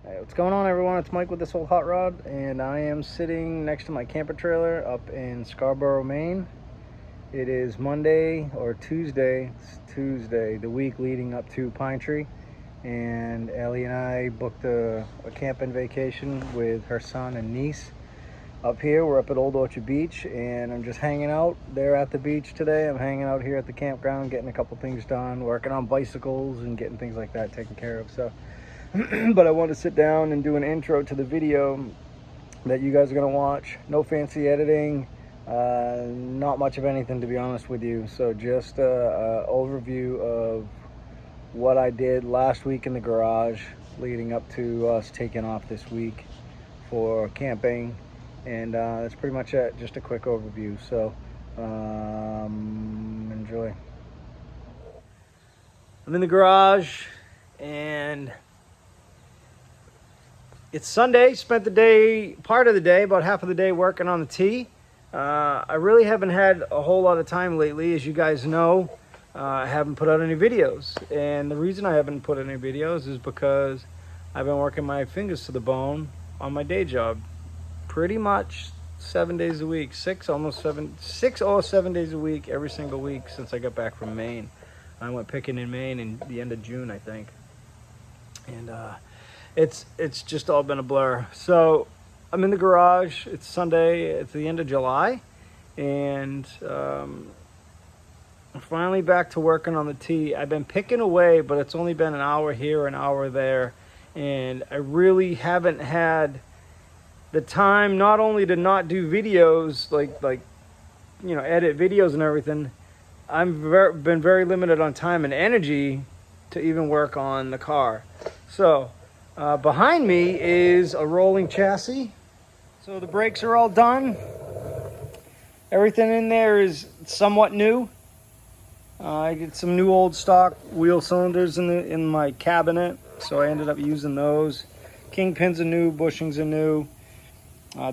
Hey, what's going on, everyone? It's Mike with this old hot rod, and I am sitting next to my camper trailer up in Scarborough, Maine. It is Monday or Tuesday. It's Tuesday, the week leading up to Pine Tree, and Ellie and I booked a camping vacation with her son and niece up here. We're up at Old Orchard Beach, and I'm just hanging out there at the beach today. I'm hanging out here at the campground, getting a couple things done, working on bicycles and getting things like that taken care of. So but I want to sit down and do an intro to the video that you guys are going to watch. No fancy editing, not much of anything, to be honest with you. So just a overview of what I did last week in the garage leading up to us taking off this week for camping, and that's pretty much it. Just a quick overview. So enjoy. I'm in the garage, and it's Sunday. Spent the day, part of the day, about half of the day, working on the T. I really haven't had a whole lot of time lately. As you guys know, I haven't put out any videos. And the reason I haven't put any videos is because I've been working my fingers to the bone on my day job. Pretty much 7 days a week, six or 7 days a week, every single week since I got back from Maine. I went picking in Maine in the end of June, I think. And it's just all been a blur. So I'm in the garage. It's Sunday. It's the end of July, and I'm finally back to working on the T. I've been picking away, but it's only been an hour here, an hour there, and I really haven't had the time not only to not do videos, like you know, edit videos and everything. I've been very limited on time and energy to even work on the car. So behind me is a rolling chassis. So the brakes are all done. Everything in there is somewhat new. I get some new old stock wheel cylinders in my cabinet, so I ended up using those. Kingpins are new, bushings are new.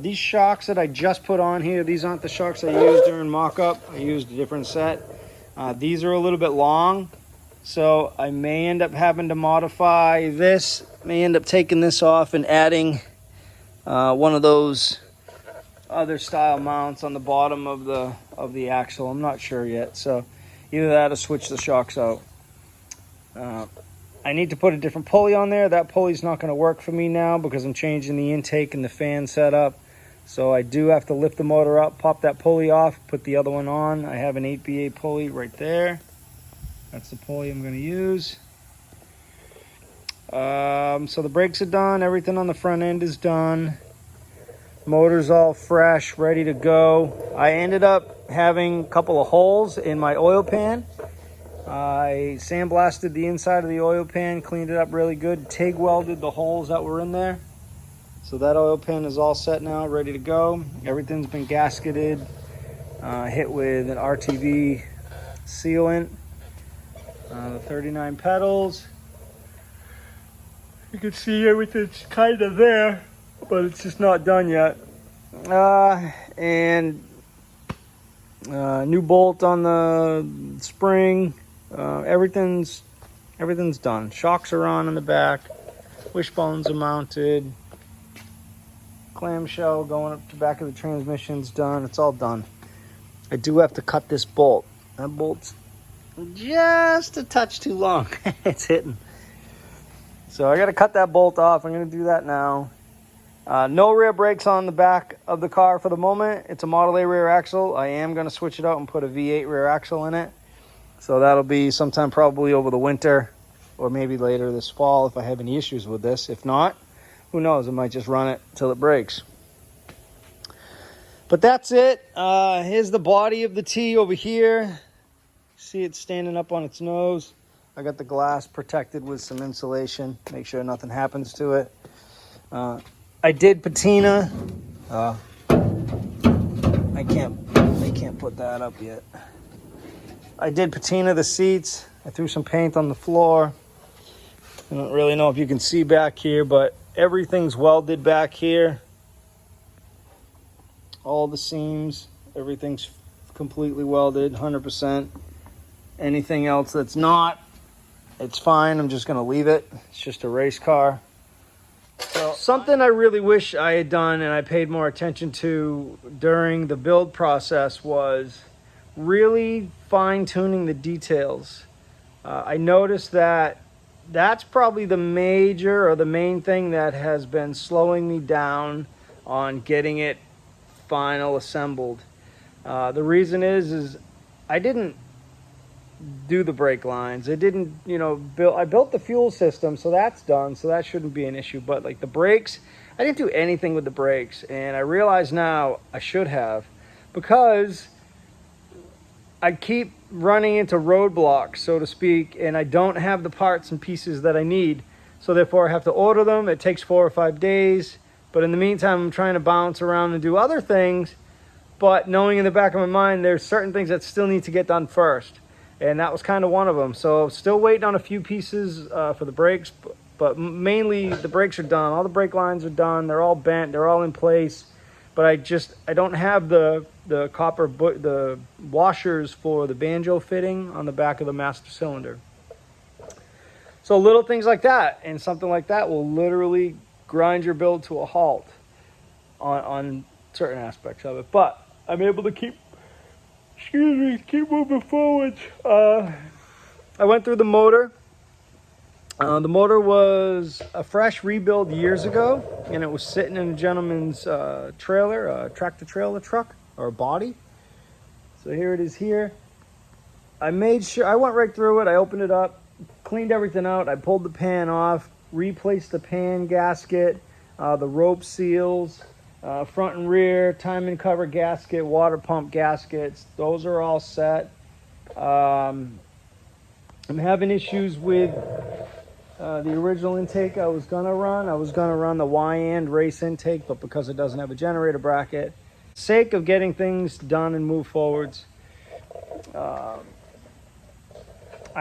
These shocks that I just put on here, these aren't the shocks I used during mock-up. I used a different set. These are a little bit long, so I may end up having to modify this. May end up taking this off and adding one of those other style mounts on the bottom of the axle. I'm not sure yet, so either that or switch the shocks out. I need to put a different pulley on there. That pulley's not going to work for me now because I'm changing the intake and the fan setup. So I do have to lift the motor up, pop that pulley off, put the other one on. I have an 8BA pulley right there. That's the pulley I'm going to use. So the brakes are done. Everything on the front end is done. Motor's all fresh, ready to go. I ended up having a couple of holes in my oil pan. I sandblasted the inside of the oil pan, cleaned it up really good, TIG welded the holes that were in there. So that oil pan is all set now, ready to go. Everything's been gasketed, hit with an RTV sealant. The 39 pedals. You can see everything's kind of there, but it's just not done yet. And new bolt on the spring. Everything's done. Shocks are on in the back. Wishbones are mounted. Clamshell going up to the back of the transmission's done. It's all done. I do have to cut this bolt. That bolt's just a touch too long. It's hitting. So I got to cut that bolt off. I'm going to do that now. No rear brakes on the back of the car for the moment. It's a Model A rear axle. I am going to switch it out and put a V8 rear axle in it. So that'll be sometime probably over the winter or maybe later this fall if I have any issues with this. If not, who knows? I might just run it till it breaks. But that's it. Here's the body of the T over here. See it standing up on its nose. I got the glass protected with some insulation. Make sure nothing happens to it. I did patina. I can't put that up yet. I did patina the seats. I threw some paint on the floor. I don't really know if you can see back here, but everything's welded back here. All the seams, everything's completely welded, 100%. Anything else that's not, it's fine. I'm just going to leave it. It's just a race car. something I really wish I had done and I paid more attention to during the build process was really fine-tuning the details. I noticed that that's probably the major or the main thing that has been slowing me down on getting it final assembled. The reason is I didn't do the brake lines. I didn't, I built the fuel system, so that's done, so that shouldn't be an issue. But like the brakes, I didn't do anything with the brakes, and I realize now I should have, because I keep running into roadblocks, so to speak, and I don't have the parts and pieces that I need. So therefore I have to order them. It takes 4 or 5 days. But in the meantime, I'm trying to bounce around and do other things, but knowing in the back of my mind, there's certain things that still need to get done first. And that was kind of one of them. So still waiting on a few pieces for the brakes, but mainly the brakes are done. All the brake lines are done. They're all bent. They're all in place. But I don't have the copper, the washers for the banjo fitting on the back of the master cylinder. So little things like that, and something like that will literally grind your build to a halt on certain aspects of it. But I'm able to keep moving forward. I went through the motor. The motor was a fresh rebuild years ago, and it was sitting in a gentleman's trailer, tractor trailer truck or body. So here it is here. I made sure, I went right through it. I opened it up, cleaned everything out. I pulled the pan off, replaced the pan gasket, the rope seals, front and rear, timing cover gasket, water pump gaskets. Those are all set. I'm having issues with the original intake I was gonna run. I was gonna run the Y-end race intake, but because it doesn't have a generator bracket, for the sake of getting things done and move forwards, I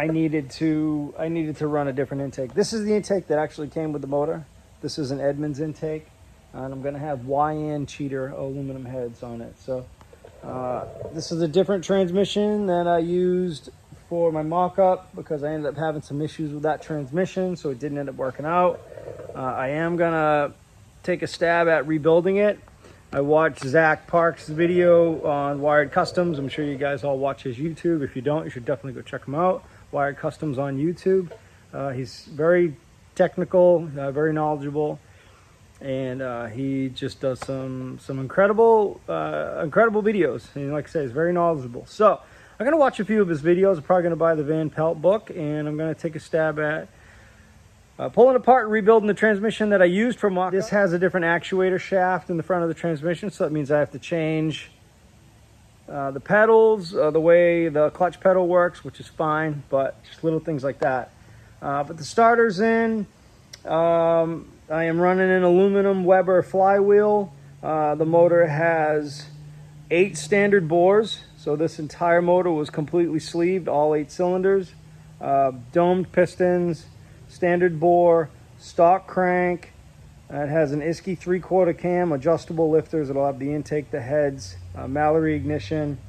needed to run a different intake. This is the intake that actually came with the motor. This is an Edmunds intake, and I'm gonna have Y-end cheater aluminum heads on it. So this is a different transmission than I used for my mock-up, because I ended up having some issues with that transmission, so it didn't end up working out. I am gonna take a stab at rebuilding it. I watched Zach Parks' video on Wired Customs. I'm sure you guys all watch his YouTube. If you don't, you should definitely go check him out. Wired Customs on YouTube. He's very technical, very knowledgeable, and he just does some incredible videos. And like I say, he's very knowledgeable. So I'm gonna watch a few of his videos. I'm probably gonna buy the Van Pelt book, and I'm gonna take a stab at pulling apart and rebuilding the transmission that I used for mock-up. This has a different actuator shaft in the front of the transmission, so that means I have to change the pedals, the way the clutch pedal works, which is fine, but just little things like that. But the starter's in. I am running an aluminum Weber flywheel. The motor has 8 standard bores. So this entire motor was completely sleeved, all 8 cylinders, domed pistons, standard bore, stock crank. It has an Isky 3/4 cam, adjustable lifters. It'll have the intake, the heads, Mallory ignition,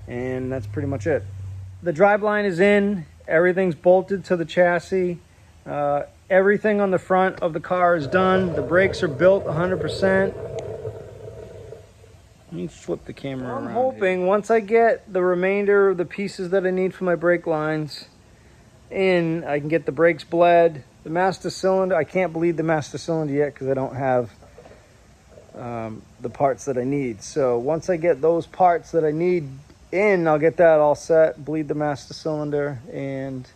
and that's pretty much it. The driveline is in. Everything's bolted to the chassis. Everything on the front of the car is done. The brakes are built 100%. Let me flip the camera around. I'm hoping once I get the remainder of the pieces that I need for my brake lines in, I can get the brakes bled. The master cylinder, I can't bleed the master cylinder yet because I don't have the parts that I need. So once I get those parts that I need in, I'll get that all set, bleed the master cylinder, and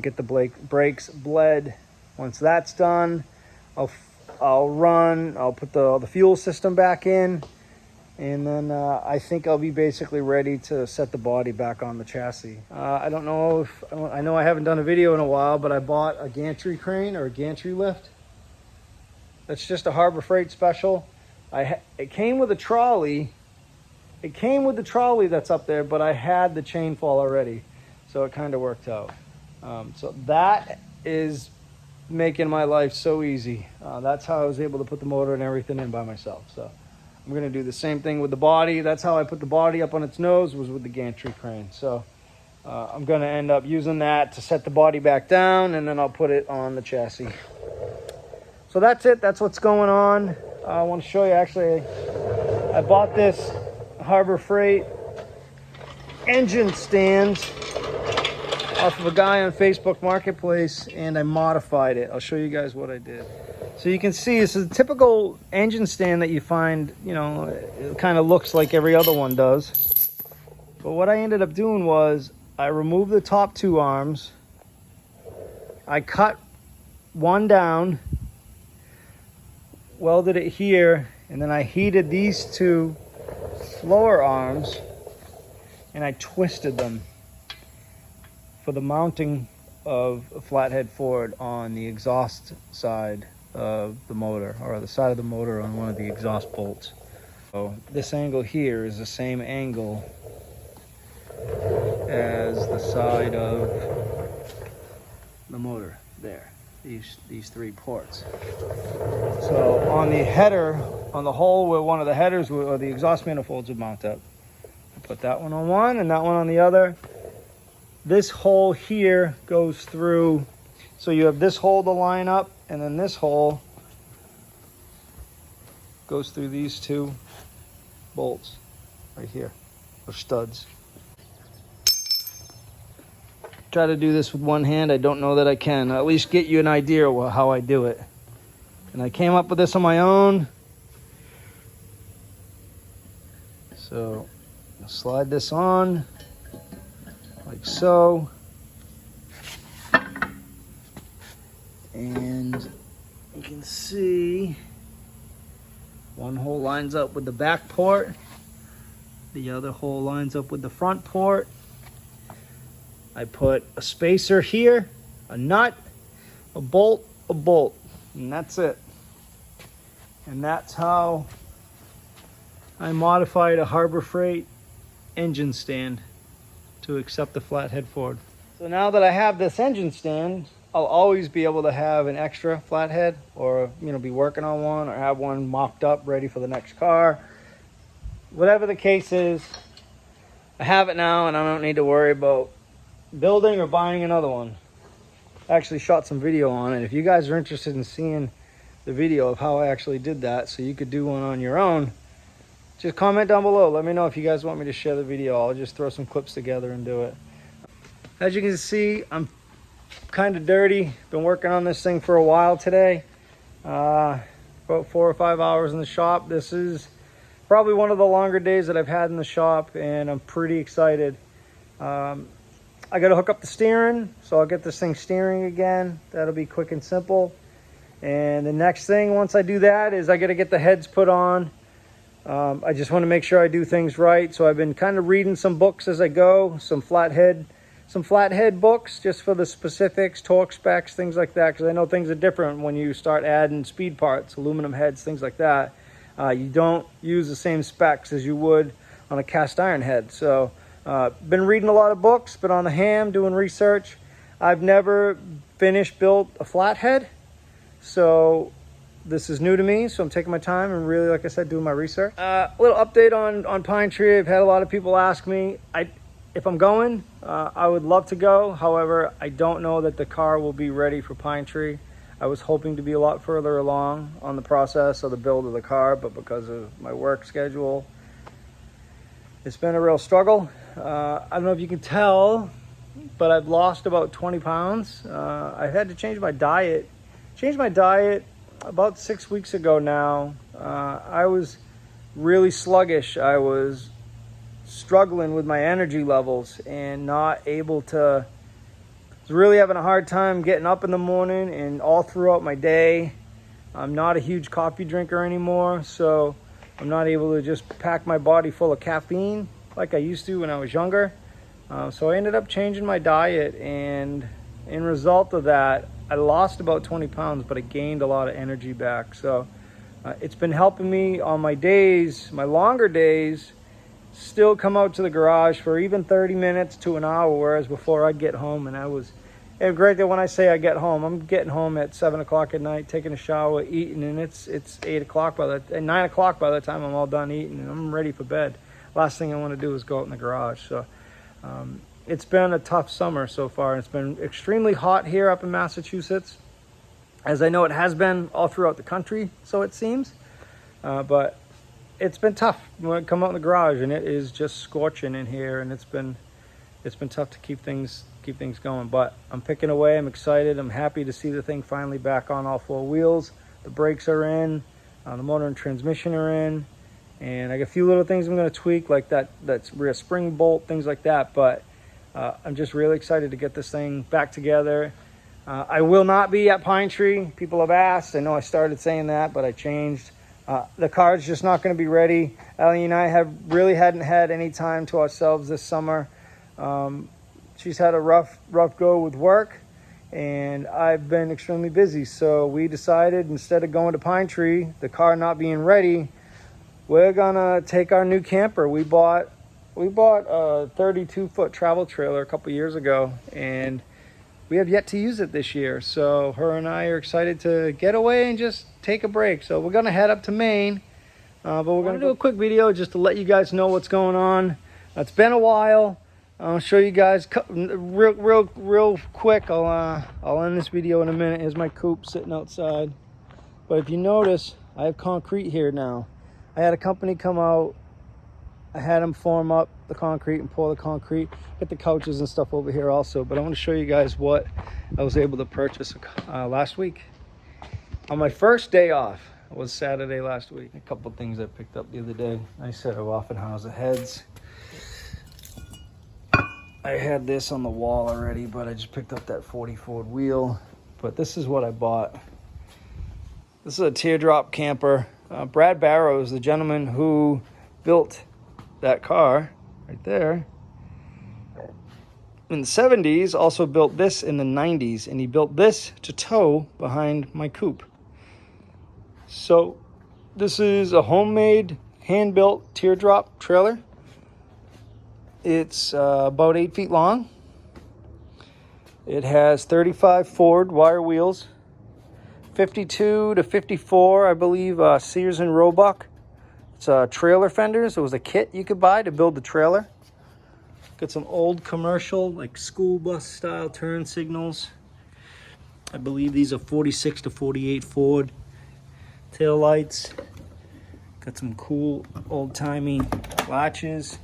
get the brakes bled. Once that's done, I'll put the fuel system back in, and then I think I'll be basically ready to set the body back on the chassis. I don't know if, I know I haven't done a video in a while, but I bought a gantry crane or a gantry lift. That's just a Harbor Freight special. It came with a trolley. It came with the trolley that's up there, but I had the chain fall already, so it kind of worked out. So that is making my life so easy. That's how I was able to put the motor and everything in by myself. So I'm going to do the same thing with the body. That's how I put the body up on its nose, was with the gantry crane. So I'm going to end up using that to set the body back down, and then I'll put it on the chassis. So that's it. That's what's going on. I want to show you, actually, I bought this Harbor Freight engine stand off of a guy on Facebook Marketplace, and I modified it. I'll show you guys what I did. So you can see this is a typical engine stand that you find, you know, it kind of looks like every other one does. But what I ended up doing was I removed the top two arms. I cut one down, welded it here, and then I heated these two lower arms and I twisted them for the mounting of a flathead Ford on the exhaust side of the motor, or the side of the motor on one of the exhaust bolts. So this angle here is the same angle as the side of the motor there, these three ports. So on the header, on the hole where one of the headers or the exhaust manifolds would mount up, I put that one on one and that one on the other. This hole here goes through, so you have this hole to line up, and then this hole goes through these two bolts right here, or studs. Try to do this with one hand. I don't know that I can. I'll at least get you an idea of how I do it. And I came up with this on my own. So I'll slide this on like so. And you can see one hole lines up with the back port. The other hole lines up with the front port. I put a spacer here, a nut, a bolt, and that's it. And that's how I modified a Harbor Freight engine stand to accept the flathead Ford. So now that I have this engine stand, I'll always be able to have an extra flathead, or be working on one, or have one mocked up ready for the next car. Whatever the case is, I have it now and I don't need to worry about building or buying another one. I actually shot some video on it. If you guys are interested in seeing the video of how I actually did that so you could do one on your own, just comment down below. Let me know if you guys want me to share the video. I'll just throw some clips together and do it. As you can see, I'm kind of dirty. Been working on this thing for a while today. About 4 or 5 hours in the shop. This is probably one of the longer days that I've had in the shop, and I'm pretty excited. I got to hook up the steering, so I'll get this thing steering again. That'll be quick and simple. And the next thing, once I do that, is I got to get the heads put on. I just want to make sure I do things right. So I've been kind of reading some books as I go, some flathead books, just for the specifics, torque specs, things like that, because I know things are different when you start adding speed parts, aluminum heads, things like that. You don't use the same specs as you would on a cast iron head. So been reading a lot of books, been on the ham doing research. I've never built a flathead, so this is new to me, so I'm taking my time and really, like I said, doing my research. Little update on Pine Tree. I've had a lot of people ask me if I'm going. I would love to go. However, I don't know that the car will be ready for Pine Tree. I was hoping to be a lot further along on the process of the build of the car, but because of my work schedule, it's been a real struggle. I don't know if you can tell, but I've lost about 20 pounds. I've had to change my diet. About 6 weeks ago now. I was really sluggish. I was struggling with my energy levels and not able to, was really having a hard time getting up in the morning and all throughout my day. I'm not a huge coffee drinker anymore, so I'm not able to just pack my body full of caffeine like I used to when I was younger. So I ended up changing my diet, and in result of that, I lost about 20 pounds, but I gained a lot of energy back. So it's been helping me on my days, my longer days, still come out to the garage for even 30 minutes to an hour, whereas before I'd get home and it's great that when I say I get home, I'm getting home at 7 o'clock at night, taking a shower, eating, and it's 8 o'clock and 9 o'clock by the time I'm all done eating and I'm ready for bed. Last thing I want to do is go out in the garage. So it's been a tough summer so far. It's been extremely hot here up in Massachusetts. as I know it has been all throughout the country, so it seems. But it's been tough when I come out in the garage, and it is just scorching in here, and it's been tough to keep things going. But I'm picking away. I'm excited. I'm happy to see the thing finally back on all four wheels. The brakes are in, the motor and transmission are in, and I got a few little things I'm going to tweak, like that rear spring bolt, things like that. But I'm just really excited to get this thing back together. I will not be at Pine Tree. People have asked. I know I started saying that, but I changed. The car's just not going to be ready. Ellie and I hadn't had any time to ourselves this summer. She's had a rough go with work, and I've been extremely busy. So we decided, instead of going to Pine Tree, the car not being ready, we're gonna take our new camper. We bought a 32-foot travel trailer a couple years ago, and we have yet to use it this year. So her and I are excited to get away and just take a break. So we're gonna head up to Maine, but we're gonna do a quick video just to let you guys know what's going on. It's been a while. I'll show you guys real quick. I'll end this video in a minute. Here's my coupe sitting outside. But if you notice, I have concrete here now. I had a company come out. I had them form up the concrete and pour the concrete. Get the couches and stuff over here also. But I want to show you guys what I was able to purchase last week. On my first day off, it was Saturday last week. A couple things I picked up the other day. Nice set of Offenhauser heads. I had this on the wall already, but I just picked up that 40 Ford wheel. But this is what I bought. This is a teardrop camper. Brad Barrows, the gentleman who built that car right there in the 70s, also built this in the 90s, and he built this to tow behind my coupe. So this is a homemade, hand-built teardrop trailer. It's about 8 feet long. It has 35 Ford wire wheels, 52 to 54, I believe, Sears and Roebuck. It's trailer fenders. It was a kit you could buy to build the trailer. Got some old commercial, like school bus style turn signals. I believe these are 46 to 48 Ford tail lights. Got some cool old-timey latches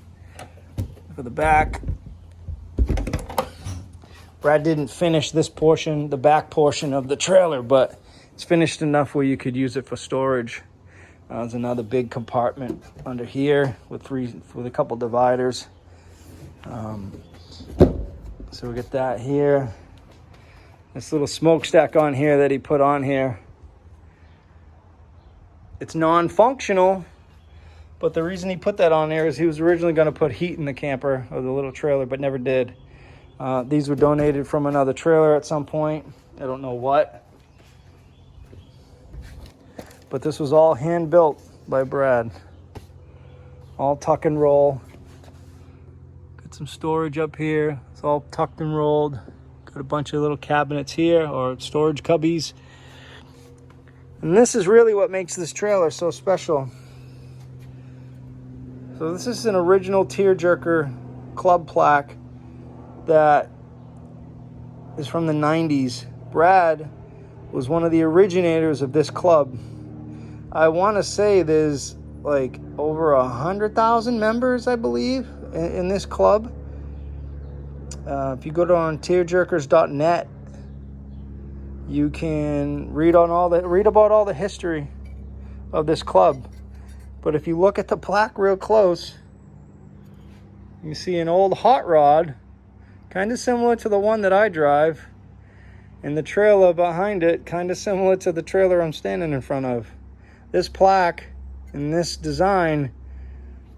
for the back. Brad didn't finish this portion, the back portion of the trailer, but it's finished enough where you could use it for storage. There's another big compartment under here with a couple dividers. So we get that here. This little smokestack on here that he put on here. It's non-functional, but the reason he put that on there is he was originally going to put heat in the camper or the little trailer, but never did. These were donated from another trailer at some point. I don't know what. But this was all hand built by Brad. All tuck and roll. Got some storage up here. It's all tucked and rolled. Got a bunch of little cabinets here, or storage cubbies. And this is really what makes this trailer so special. So this is an original Tearjerker club plaque that is from the 90s. Brad was one of the originators of this club. I want to say there's like over 100,000 members, I believe, in this club. If you go to tearjerkers.net, you can read about all the history of this club. But if you look at the plaque real close, you see an old Hotrod, kind of similar to the one that I drive, and the trailer behind it, kind of similar to the trailer I'm standing in front of. This plaque and this design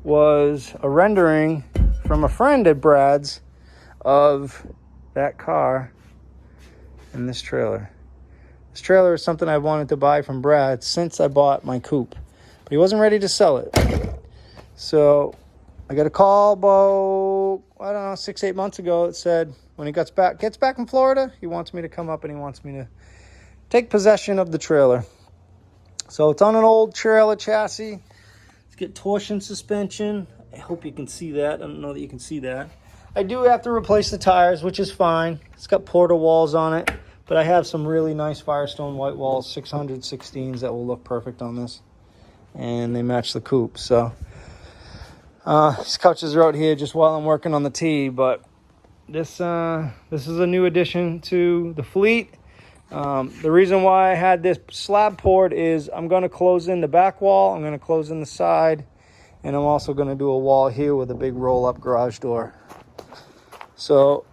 was a rendering from a friend at Brad's of that car and this trailer. This trailer is something I wanted to buy from Brad since I bought my coupe, but he wasn't ready to sell it. So I got a call about, 6-8 months ago that said when he gets back from Florida, he wants me to come up and he wants me to take possession of the trailer. So it's on an old trailer chassis. It's got torsion suspension. I hope you can see that. I don't know that you can see that. I do have to replace the tires, which is fine. It's got porta walls on it, But I have some really nice Firestone white walls, 616s that will look perfect on this. And they match the coupe. So these couches are out here just while I'm working on the T. But this is a new addition to the fleet. The reason why I had this slab poured is I'm going to close in the back wall. I'm going to close in the side. And I'm also going to do a wall here with a big roll-up garage door. So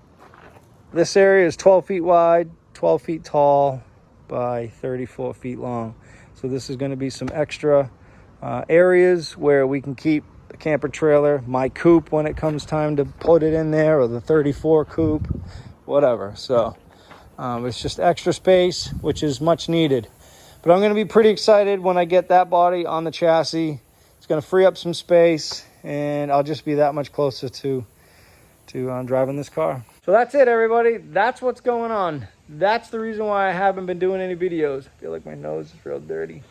this area is 12 feet wide, 12 feet tall by 34 feet long. So this is going to be some extra areas where we can keep the camper trailer, my coupe when it comes time to put it in there, or the 34 coupe, whatever. So it's just extra space, which is much needed. But I'm going to be pretty excited when I get that body on the chassis. It's going to free up some space, and I'll just be that much closer to driving this car. So that's it, everybody. That's what's going on. That's the reason why I haven't been doing any videos. I feel like my nose is real dirty.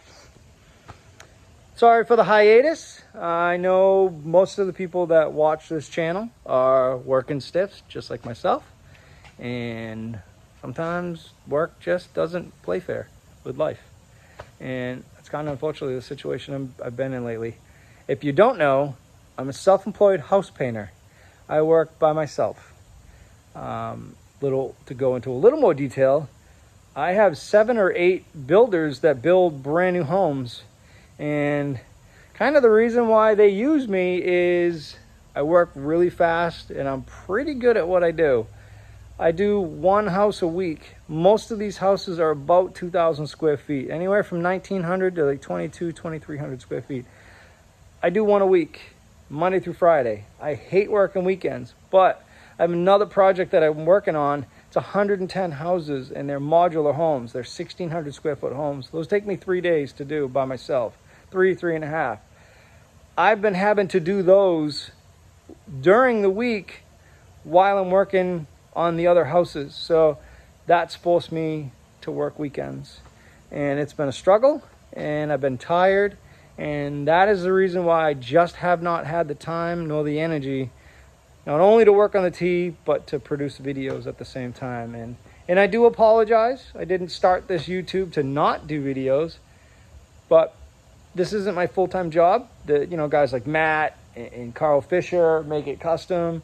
Sorry for the hiatus. I know most of the people that watch this channel are working stiffs, just like myself. And sometimes work just doesn't play fair with life. And that's kind of unfortunately the situation I've been in lately. If you don't know, I'm a self-employed house painter. I work by myself. To go into a little more detail, I have 7 or 8 builders that build brand new homes. And kind of the reason why they use me is I work really fast and I'm pretty good at what I do. I do one house a week. Most of these houses are about 2,000 square feet, anywhere from 1,900 to like 2,300 square feet. I do one a week, Monday through Friday. I hate working weekends, but I have another project that I'm working on. It's 110 houses, and they're modular homes. They're 1,600 square foot homes. Those take me 3 days to do by myself, 3.5. I've been having to do those during the week while I'm working on the other houses. So that's forced me to work weekends. And it's been a struggle, and I've been tired. And that is the reason why I just have not had the time nor the energy, not only to work on the T, but to produce videos at the same time. And I do apologize. I didn't start this YouTube to not do videos, but this isn't my full-time job. Guys like Matt and Carl Fisher, Make It Custom,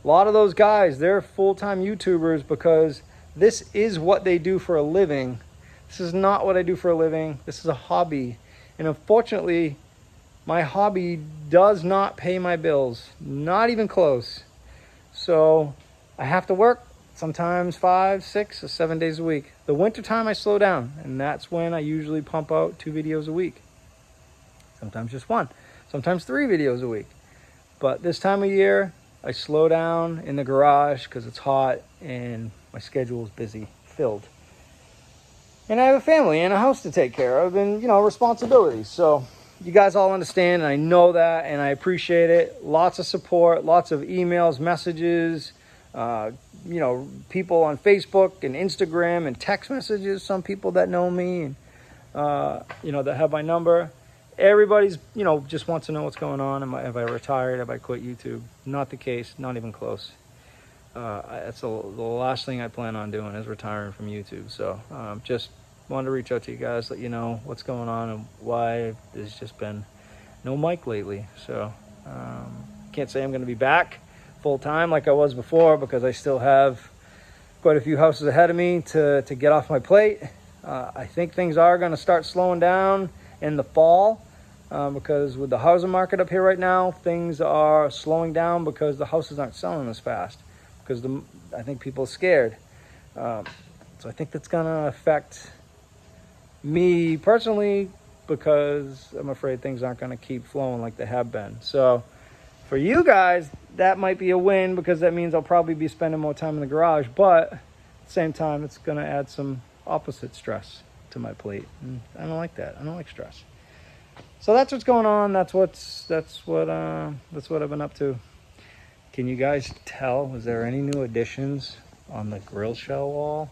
a lot of those guys, they're full-time YouTubers because this is what they do for a living. This is not what I do for a living. This is a hobby. And unfortunately, my hobby does not pay my bills, not even close. So I have to work sometimes 5, 6, or 7 days a week. The wintertime I slow down, and that's when I usually pump out 2 videos a week. Sometimes just 1, sometimes 3 videos a week. But this time of year, I slow down in the garage because it's hot and my schedule is busy, filled. And I have a family and a house to take care of and, responsibilities. So you guys all understand, and I know that, and I appreciate it. Lots of support, lots of emails, messages, people on Facebook and Instagram and text messages, some people that know me and, that have my number. Everybody's, just wants to know what's going on. Have I retired? Have I quit YouTube? Not the case, not even close. That's the last thing I plan on doing is retiring from YouTube. So just wanted to reach out to you guys, let you know what's going on and why there's just been no mic lately. So can't say I'm going to be back full time like I was before because I still have quite a few houses ahead of me to get off my plate. I think things are going to start slowing down in the fall because with the housing market up here right now, things are slowing down because the houses aren't selling as fast because I think people are scared. So I think that's going to affect me personally because I'm afraid things aren't going to keep flowing like they have been. So for you guys, that might be a win because that means I'll probably be spending more time in the garage, but at the same time, it's going to add some opposite stress to my plate. And I don't like that. I don't like stress. So that's what's going on. That's what I've been up to. Can you guys tell? Is there any new additions on the grill shell wall?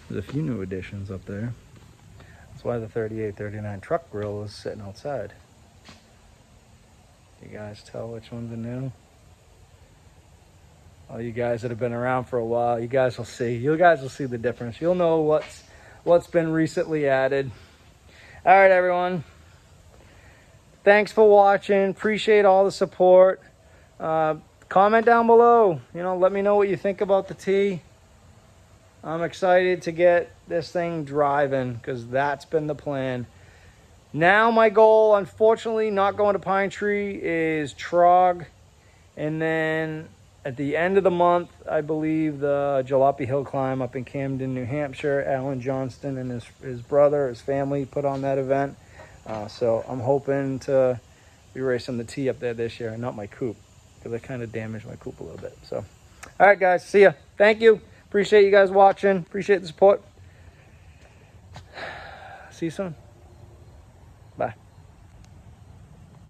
There's a few new additions up there. That's why the 3839 truck grill is sitting outside. You guys tell which ones are new? All you guys that have been around for a while, you guys will see. You guys will see the difference. You'll know what's been recently added. All right, everyone. Thanks for watching. Appreciate all the support. Comment down below. You know, let me know what you think about the T. I'm excited to get this thing driving because that's been the plan. Now my goal, unfortunately, not going to Pine Tree, is TROG. And then at the end of the month, I believe the Jalopy Hill Climb up in Camden, New Hampshire. Alan Johnston and his brother, his family put on that event. So I'm hoping to be racing the T up there this year and not my coupe, because I kind of damaged my coupe a little bit. So, all right, guys, see ya. Thank you. Appreciate you guys watching. Appreciate the support. See you soon. Bye.